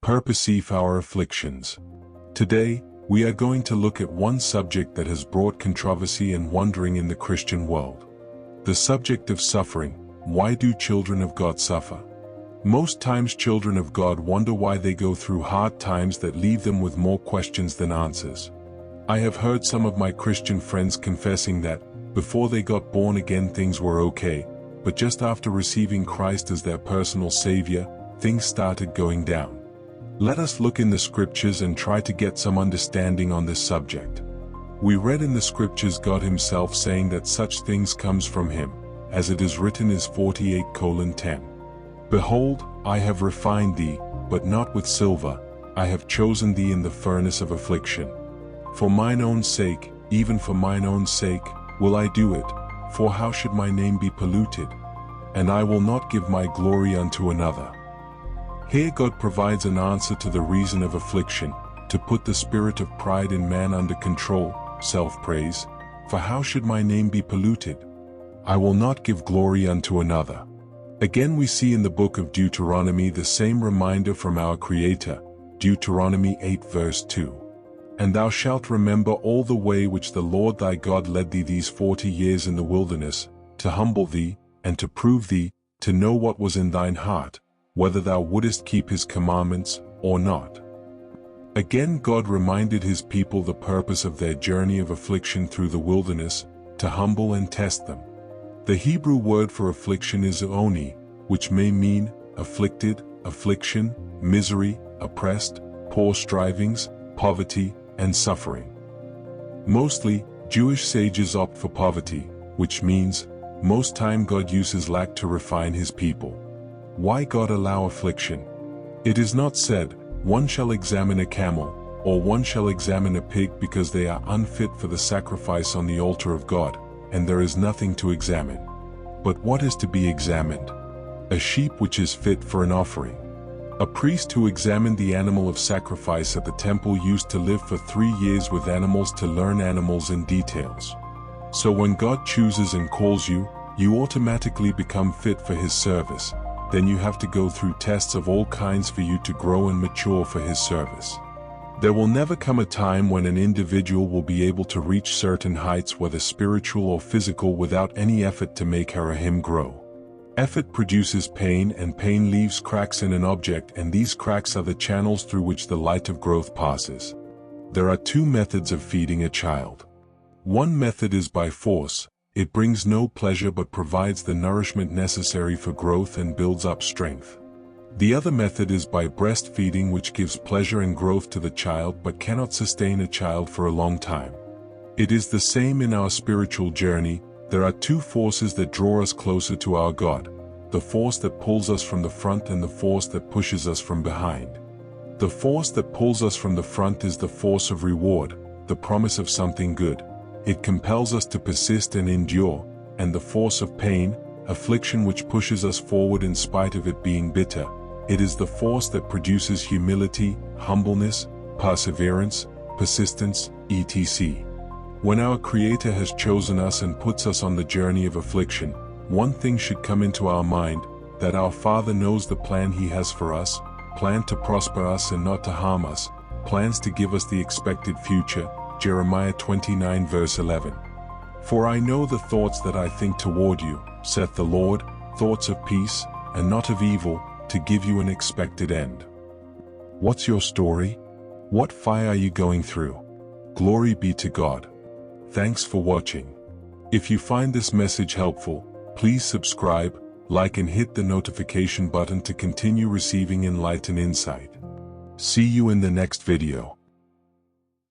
PURPOSEOF our afflictions. Today, we are going to look at one subject that has brought controversy and wondering in the Christian world. The subject of suffering. Why do children of God suffer? Most times children of God wonder why they go through hard times that leave them with more questions than answers. I have heard some of my Christian friends confessing that, before they got born again things were okay, but just after receiving Christ as their personal Savior, things started going down. Let us look in the scriptures and try to get some understanding on this subject. We read in the scriptures God himself saying that such things comes from him, as it is written is 48:10. Behold, I have refined thee, but not with silver, I have chosen thee in the furnace of affliction. For mine own sake, even for mine own sake, will I do it, for how should my name be polluted? And I will not give my glory unto another. Here God provides an answer to the reason of affliction, to put the spirit of pride in man under control, self-praise. For how should my name be polluted? I will not give glory unto another. Again we see in the book of Deuteronomy the same reminder from our Creator, Deuteronomy 8:2. And thou shalt remember all the way which the Lord thy God led thee these 40 years in the wilderness, to humble thee, and to prove thee, to know what was in thine heart, whether thou wouldest keep his commandments, or not. Again God reminded his people the purpose of their journey of affliction through the wilderness, to humble and test them. The Hebrew word for affliction is oni, which may mean afflicted, affliction, misery, oppressed, poor strivings, poverty, and suffering. Mostly, Jewish sages opt for poverty, which means, most time God uses lack to refine his people. Why God allow affliction? It is not said, one shall examine a camel, or one shall examine a pig because they are unfit for the sacrifice on the altar of God, and there is nothing to examine. But what is to be examined? A sheep which is fit for an offering. A priest who examined the animal of sacrifice at the temple used to live for 3 years with animals to learn animals in details. So when God chooses and calls you, you automatically become fit for his service. Then you have to go through tests of all kinds for you to grow and mature for his service. There will never come a time when an individual will be able to reach certain heights, whether spiritual or physical, without any effort to make her or him grow. Effort produces pain, and pain leaves cracks in an object, and these cracks are the channels through which the light of growth passes. There are 2 methods of feeding a child. One method is by force. It brings no pleasure but provides the nourishment necessary for growth and builds up strength. The other method is by breastfeeding, which gives pleasure and growth to the child but cannot sustain a child for a long time. It is the same in our spiritual journey. There are 2 forces that draw us closer to our God, the force that pulls us from the front and the force that pushes us from behind. The force that pulls us from the front is the force of reward, the promise of something good. It compels us to persist and endure, and the force of pain, affliction, which pushes us forward in spite of it being bitter. It is the force that produces humility, humbleness, perseverance, persistence, etc. When our Creator has chosen us and puts us on the journey of affliction, one thing should come into our mind, that our Father knows the plan he has for us, plan to prosper us and not to harm us, plans to give us the expected future. Jeremiah 29:11. For I know the thoughts that I think toward you, saith the Lord, thoughts of peace, and not of evil, to give you an expected end. What's your story? What fire are you going through? Glory be to God. Thanks for watching. If you find this message helpful, please subscribe, like and hit the notification button to continue receiving enlightened insight. See you in the next video.